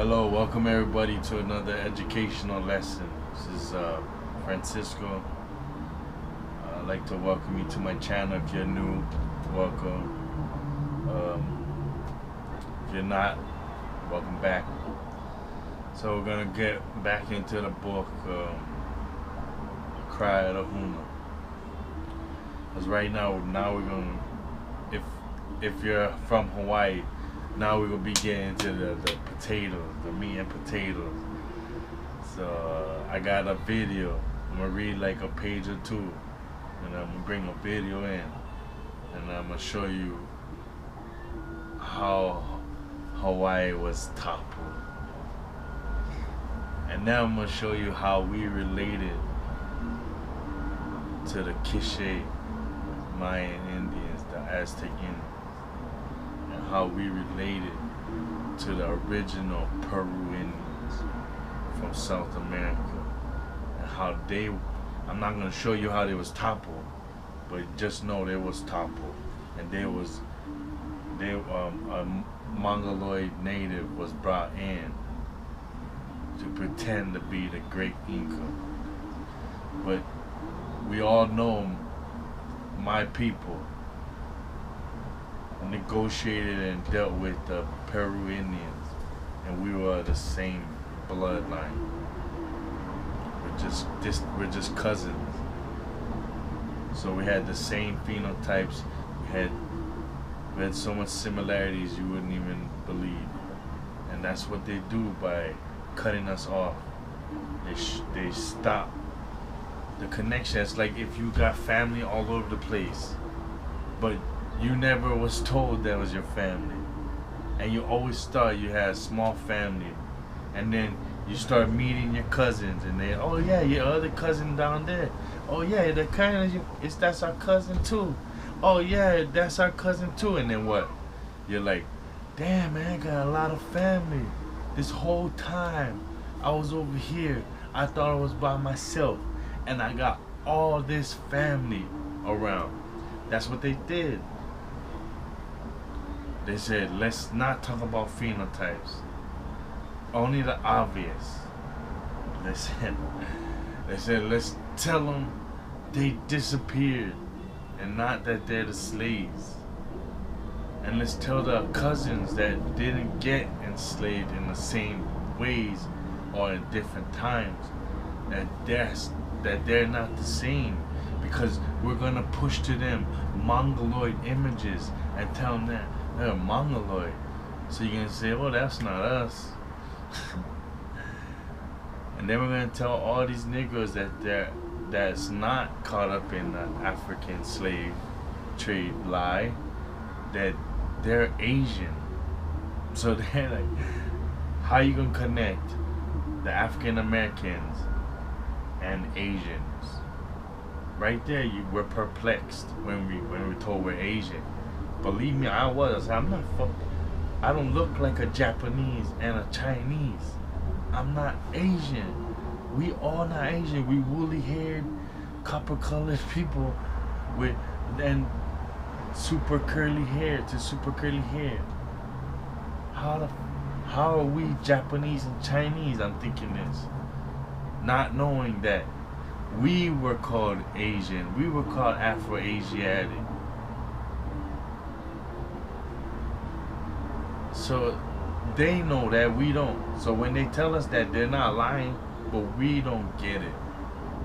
Hello, welcome everybody to another educational lesson. This is Francisco. I'd like to welcome you to my channel. If you're new, welcome. If you're not, welcome back. So we're gonna get back into the book, Cry of the Huna. Because right now we're gonna, if you're from Hawaii, now we're gonna be getting into the potatoes, the meat and potatoes. So I got a video. I'm gonna read like a page or two, and I'm gonna bring a video in, and I'm gonna show you how Hawaii was toppled. And now I'm gonna show you how we related to the Quiche Mayan Indians, the Aztec Indians, and how we related to the original Peru Indians from South America, and how they, I'm not gonna show you how they was toppled, but just know they was toppled, and a Mongoloid native was brought in to pretend to be the great Inca. But we all know my people negotiated and dealt with the Peru Indians, and we were the same bloodline. We're just cousins. So we had the same phenotypes. We had so much similarities you wouldn't even believe. And that's what they do by cutting us off. They stop the connection. It's like if you got family all over the place, but you never was told that was your family, and you always thought you had a small family, and then you start meeting your cousins, and they, oh yeah, your other cousin down there, oh yeah, the kind of that's our cousin too, oh yeah, that's our cousin too, and then what? You're like, damn man, I got a lot of family. This whole time I was over here, I thought I was by myself, and I got all this family around. That's what they did. They said, let's not talk about phenotypes, only the obvious. They said, let's tell them they disappeared and not that they're the slaves. And let's tell the cousins that didn't get enslaved in the same ways or in different times, that they're not the same, because we're gonna push to them Mongoloid images and tell them that they're Mongoloid. So you're gonna say, oh, that's not us. And then we're gonna tell all these Negroes that's not caught up in the African slave trade lie, that they're Asian. So they're like, how you gonna connect the African Americans and Asians? Right there, we're perplexed when we're told we're Asian. Believe me, I don't look like a Japanese and a Chinese. I'm not Asian. We all not Asian. We woolly haired, copper colored people with super curly hair to super curly hair. How are we Japanese and Chinese? I'm thinking this, not knowing that we were called Asian. We were called Afro-Asiatic. So they know that we don't. So when they tell us that, they're not lying, but we don't get it.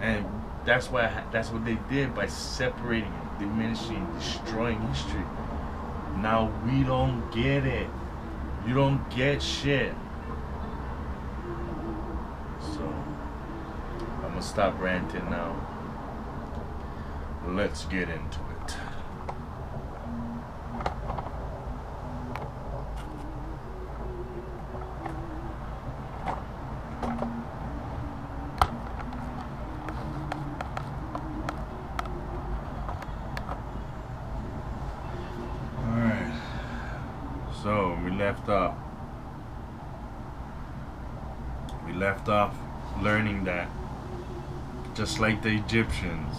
And that's what they did by separating, diminishing, destroying history. Now we don't get it. You don't get shit. So I'm gonna stop ranting now. Let's get into it. So we left off learning that just like the Egyptians,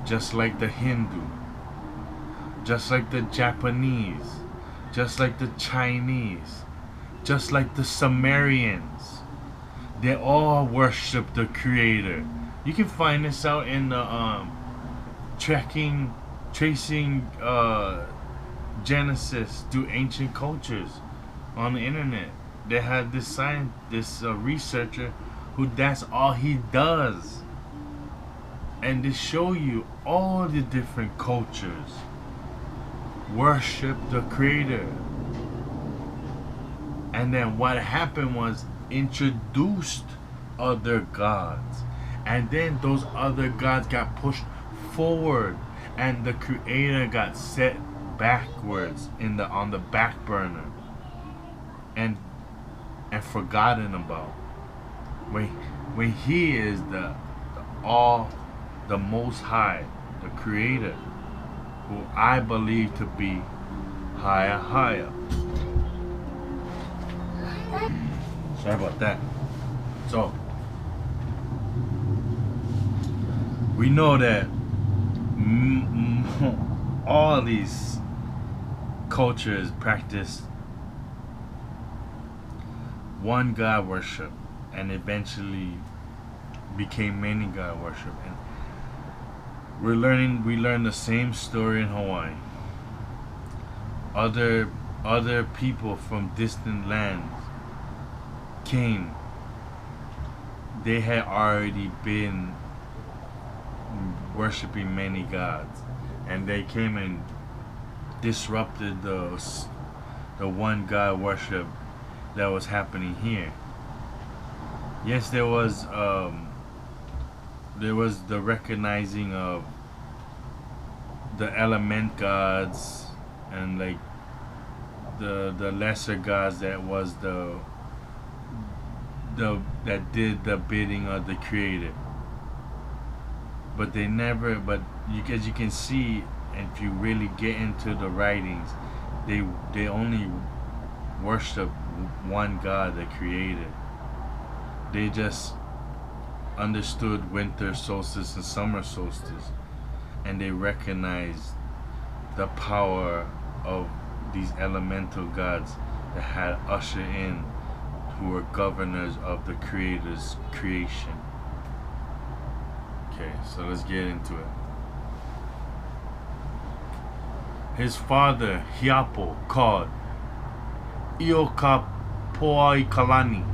just like the Hindu, just like the Japanese, just like the Chinese, just like the Sumerians. They all worship the Creator. You can find this out in the tracing Genesis to ancient cultures on the internet. They had this researcher who that's all he does, and they show you all the different cultures worship the Creator. And then what happened was introduced other gods, and then those other gods got pushed forward, and the Creator got set backwards on the back burner and forgotten about. When He is the Most High, the Creator, who I believe to be higher. Sorry about that. So we know that all these cultures practice one God worship, and eventually became many God worship. And we learn the same story in Hawaii. Other people from distant lands came. They had already been worshiping many gods, and they came and disrupted the one God worship that was happening here. Yes, there was the recognizing of the element gods, and like the lesser gods that was that did the bidding of the Creator. But they never, as you can see, if you really get into the writings, they only worship one God, the Creator. They just understood winter solstice and summer solstice, and they recognized the power of these elemental gods that had ushered in, who were governors of the Creator's creation. Okay, so let's get into it. His father, Hiapo, called Iokapoikalani,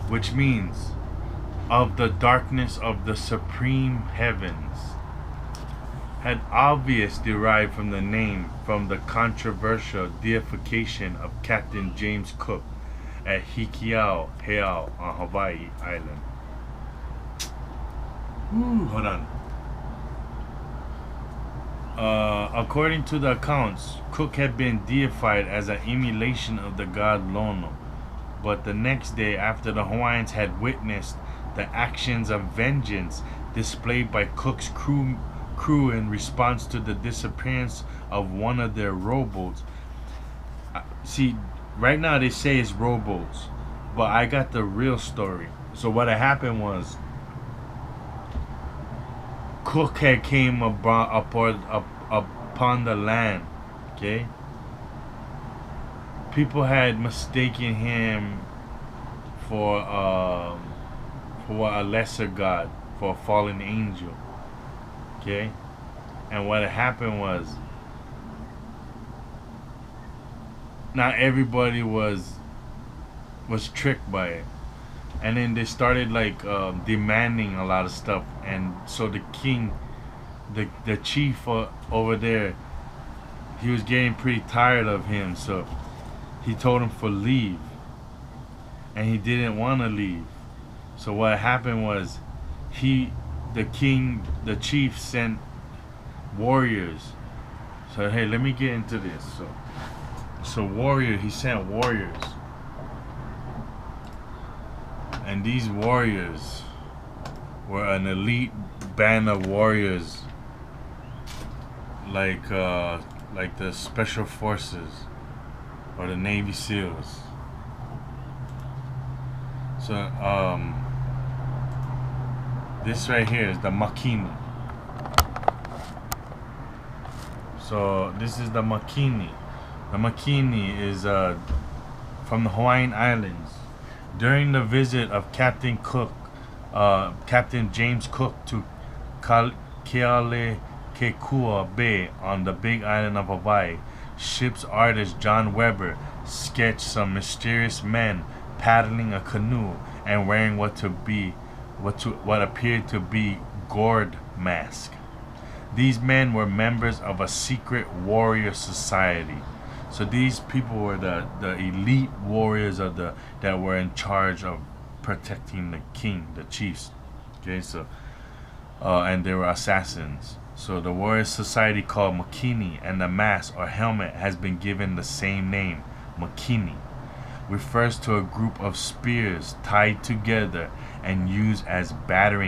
which means of the darkness of the supreme heavens, had obvious derived from the name from the controversial deification of Captain James Cook at Hikiau Heiau on Hawaii Island. Hold on. According to the accounts, Cook had been deified as an emulation of the god Lono. But the next day, after the Hawaiians had witnessed the actions of vengeance displayed by Cook's crew in response to the disappearance of one of their rowboats. See, right now they say it's rowboats, but I got the real story. So what had happened was, Cook had came upon the land, okay? People had mistaken him for a lesser god, for a fallen angel, okay? And what had happened was, not everybody was tricked by it. And then they started like demanding a lot of stuff, and so the king, the chief over there, he was getting pretty tired of him, so he told him for leave, and he didn't want to leave. So what happened was, the chief sent warriors. So hey, let me get into this. So he sent warriors. And these warriors were an elite band of warriors, like the Special Forces or the Navy SEALs. So this right here is the Makini. So this is the Makini. The Makini is from the Hawaiian Islands. During the visit of Captain James Cook to Kealakekua Bay on the Big Island of Hawaii, ship's artist John Weber sketched some mysterious men paddling a canoe and wearing what appeared to be gourd mask. These men were members of a secret warrior society. So these people were the elite warriors that were in charge of protecting the king, the chiefs. Okay, so and they were assassins. So the warrior society called Makini, and the mask or helmet has been given the same name, Makini. Refers to a group of spears tied together and used as battering